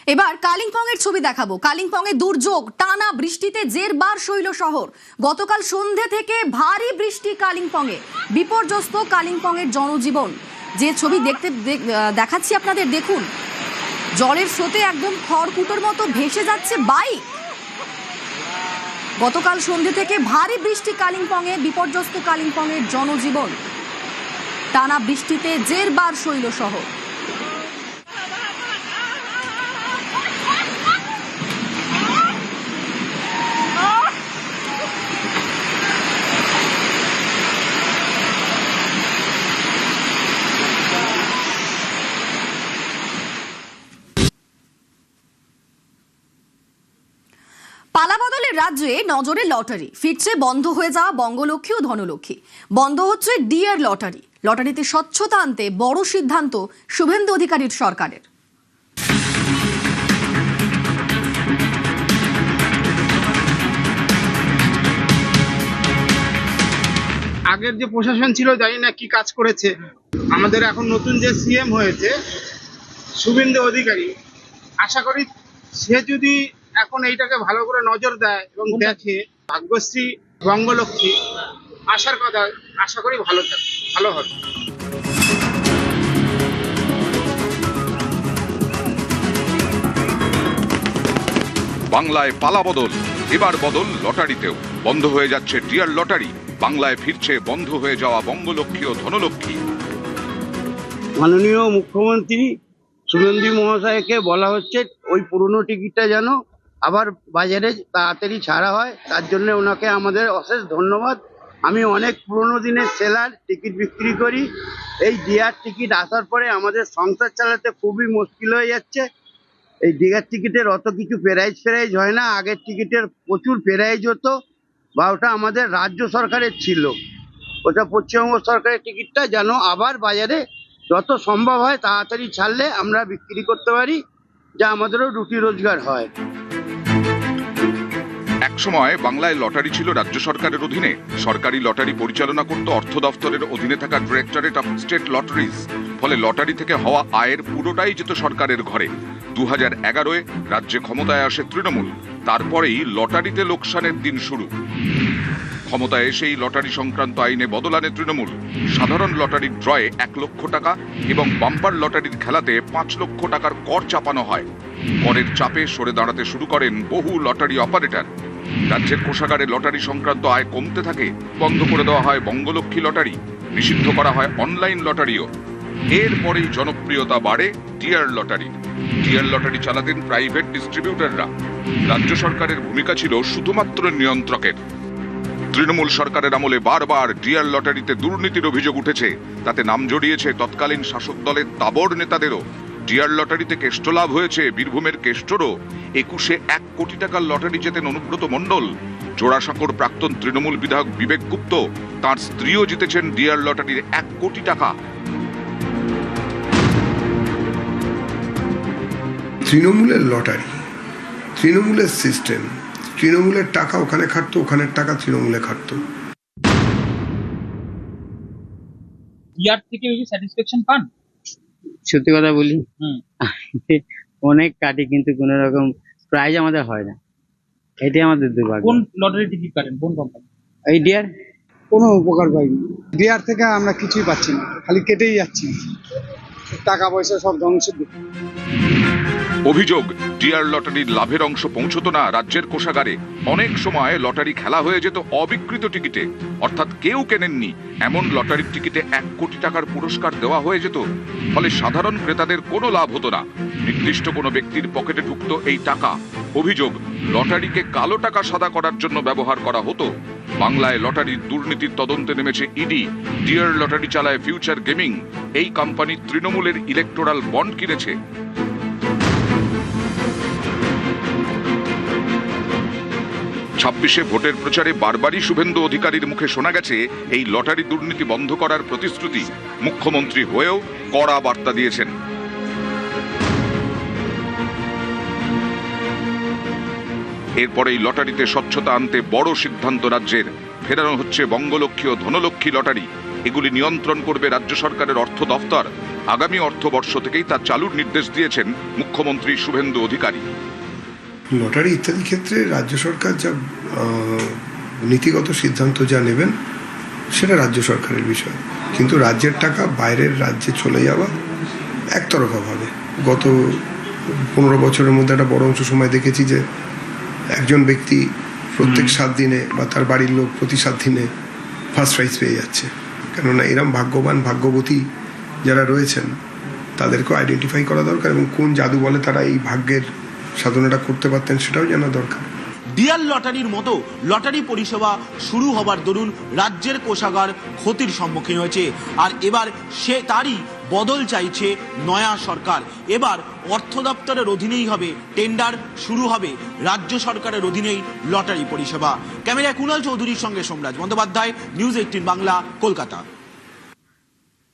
এবার কালিম্পংয়ের ছবি দেখাবো। কালিম্পংয়ে দুর্যোগ, টানা বৃষ্টিতে জেরবার শৈল শহর। গতকাল সন্ধে থেকে ভারী বৃষ্টি কালিম্পংয়ে, বিপর্যস্ত কালিম্পংয়ের জনজীবন। যে ছবি দেখাচ্ছি আপনাদের, দেখুন জলের স্রোতে একদম খড়কুটোর মতো ভেসে যাচ্ছে বাইক। গতকাল সন্ধে থেকে ভারী বৃষ্টি কালিম্পংয়ে, বিপর্যস্ত কালিম্পংয়ের জনজীবন। টানা বৃষ্টিতে জেরবার শৈল শহর। পালাবদলের রাজ্যে নজরে লটারি ফিরছে, বন্ধ হয়ে যাওয়া বঙ্গলক্ষ্মী ও ধনলক্ষ্মী। বন্ধ হচ্ছে ডিয়ার লটারি। লটারিতে স্বচ্ছতা আনতে বড় সিদ্ধান্ত শুভেন্দু অধিকারীর সরকারের। আগের যে প্রশাসন ছিল জানি না কি কাজ করেছে। আমাদের এখন নতুন যে সিএম হয়েছে শুভেন্দু অধিকারী, আশা করি সে যদি এখন এইটাকে ভালো করে নজর দেয় এবং দেখে, ভাগ্যশ্রী বঙ্গলক্ষ্মী আসার কথা, আশা করি ভালো হবে। বাংলায় পালাবদল, এবার বদল লটারিতেও। বন্ধ হয়ে যাচ্ছে ডিয়ার লটারি, বাংলায় ফিরছে বন্ধ হয়ে যাওয়া বঙ্গলক্ষ্মী ও ধনলক্ষ্মী। মাননীয় মুখ্যমন্ত্রী শুভেন্দু মহাশয়কে বলা হচ্ছে ওই পুরনো টিকিটটা যেন আবার বাজারে তাড়াতাড়ি ছাড়া হয়, তার জন্য ওনাকে আমাদের অশেষ ধন্যবাদ। আমি অনেক পুরনো দিনের সেলার, টিকিট বিক্রি করি। এই ডিয়ার টিকিট আসার পরে আমাদের সংসার চালাতে খুবই মুশকিল হয়ে যাচ্ছে। এই ডিয়ার টিকিটের অত কিছু প্রাইজ হয় না, আগের টিকিটের প্রচুর প্রাইজ হতো, বা ওটা আমাদের রাজ্য সরকারের ছিল। ওটা পশ্চিমবঙ্গ সরকারের টিকিটটা যেন আবার বাজারে যত সম্ভব হয় তাড়াতাড়ি ছাড়লে আমরা বিক্রি করতে পারি, যা আমাদেরও রুটি রোজগার হয়। একসময় বাংলায় লটারি ছিল রাজ্য সরকারের অধীনে। সরকারি লটারি পরিচালনা করত অর্থ দফতরের অধীনে থাকা ডিরেক্টরেট অফ স্টেট লটারিজ। ফলে লটারি থেকে হওয়া আয়ের পুরোটাই যেত সরকারের ঘরে। 2011-এ রাজ্যে ক্ষমতায় আসে তৃণমূল। তারপরেই লটারিতে লোকসানের দিন শুরু। ক্ষমতায় এসেই লটারি সংক্রান্ত আইনে বদল আনে তৃণমূল। সাধারণ লটারির ড্রয়ে 1 লক্ষ টাকা এবং বাম্পার লটারির খেলাতে 5 লক্ষ টাকার কর চাপানো হয়। করের চাপে সরে দাঁড়াতে শুরু করেন বহু লটারি অপারেটর। রাজ্যের কোষাগারে লটারি সংক্রান্ত আয় কমতে থাকে। বন্ধ করে দেওয়া হয় বঙ্গলক্ষ্মী লটারি, নিষিদ্ধ করা হয় অনলাইন লটারিও। এরপরেই জনপ্রিয়তা বাড়ে ডিয়ার লটারি। ডিয়ার লটারি চালাতেন প্রাইভেট ডিস্ট্রিবিউটররা। রাজ্য সরকারের ভূমিকা ছিল শুধুমাত্র নিয়ন্ত্রকের। তৃণমূল সরকারের আমলে বারবার ডিয়ার লটারিতে দুর্নীতির অভিযোগ উঠেছে। তাতে নাম জড়িয়েছে তৎকালীন শাসক দলের তাবড় নেতাদেরও। ডিয়ার লটারিতে কেষ্ট লাভ হয়েছে বীরভূমের কেষ্টরও। 21-এ 1 কোটি টাকার লটারি জেতেন অনুব্রত মণ্ডল। জোড়াসাঁকোর প্রাক্তন তৃণমূল বিধায়ক বিবেক গুপ্ত, তাঁর স্ত্রীও জিতেছেন ডিয়ার লটারির 1 কোটি টাকা। তৃণমূলের লটারি, তৃণমূলের সিস্টেম, তৃণমূলের টাকা ওখানে খাটতো, ওখানের টাকা তৃণমূলে খাটতো। ডিয়ার থেকে বেশি স্যাটিসফ্যাকশন পান? সত্যি কথা বলি, অনেক কাটি কিন্তু কোনো রকম প্রাইজ আমাদের হয় না, এটাই আমাদের দুর্ভাগ্য। কোন লটারি টিকিট কাটেন, কোন কোম্পানি? এই ডিয়ার কোনো উপকার পাইনি। ডিয়ার থেকে আমরা কিছুই পাচ্ছি না, খালি কেটেই যাচ্ছি, টাকা পয়সা সব ধ্বংসের দিকে। অভিযোগ, ডিয়ার লটারির লাভের অংশ পৌঁছতো না রাজ্যের কোষাগারে। অনেক সময় লটারি খেলা হয়ে যেত অবিকৃত টিকিটে, অর্থাৎ কেউ কেনেননি এমন লটারির টিকিটে 1 কোটি টাকার পুরস্কার দেওয়া হয়ে যেত। ফলে সাধারণ ক্রেতাদের কোনো লাভ হতো না, নির্দিষ্ট কোনো ব্যক্তির পকেটে ঢুকতো এই টাকা। অভিযোগ, লটারিকে কালো টাকা সাদা করার জন্য ব্যবহার করা হতো। বাংলায় লটারির দুর্নীতির তদন্তে নেমেছে ইডি। ডিয়ার লটারি চালায় ফিউচার গেমিং। এই কোম্পানি তৃণমূলের ইলেকটোরাল বন্ড কিনেছে। 26-এ ভোটের প্রচারে বারবারই শুভেন্দু অধিকারীর মুখে শোনা গেছে এই লটারি দুর্নীতি বন্ধ করার প্রতিশ্রুতি। মুখ্যমন্ত্রী হয়েও কড়া বার্তা দিয়েছেন। এরপরে এই লটারিতে স্বচ্ছতা আনতে বড় সিদ্ধান্ত রাজ্যের। ফেরানো হচ্ছে বঙ্গলক্ষ্মী ও ধনলক্ষ্মী লটারি। এগুলি নিয়ন্ত্রণ করবে রাজ্য সরকারের অর্থ দফতর। আগামী অর্থবর্ষ থেকেই তা চালুর নির্দেশ দিয়েছেন মুখ্যমন্ত্রী শুভেন্দু অধিকারী। লটারি ইত্যাদি ক্ষেত্রে রাজ্য সরকার যা নীতিগত সিদ্ধান্ত যা নেবেন সেটা রাজ্য সরকারের বিষয়, কিন্তু রাজ্যের টাকা বাইরের রাজ্যে চলে যাওয়া একতরফাভাবে গত 15 বছরের মধ্যে একটা বড় অংশ সময় দেখেছি যে একজন ব্যক্তি প্রত্যেক 7 দিনে বা তার বাড়ির লোক প্রতি 7 দিনে ফার্স্ট প্রাইজ পেয়ে যাচ্ছে। কেননা এরম ভাগ্যবান ভাগ্যবতী যারা রয়েছেন তাদেরকেও আইডেন্টিফাই করা দরকার এবং কোন জাদু বলে তারা এই ভাগ্যের সাধনাটা করতে পারতেন সেটাও জানা দরকার। ডিয়ার লটারির মতো লটারি পরিষেবা শুরু হবার দরুন রাজ্যের কোষাগার ক্ষতির সম্মুখীন হয়েছে, আর এবার তারই বদল চাইছে নয়া সরকার। এবার অর্থ দপ্তরের অধীনেই হবে টেন্ডার, শুরু হবে রাজ্য সরকারের অধীনেই লটারি পরিষেবা। ক্যামেরায় কুণাল চৌধুরীর সঙ্গে সোমরাজ বন্দ্যোপাধ্যায়, নিউজ 18 বাংলা, কলকাতা।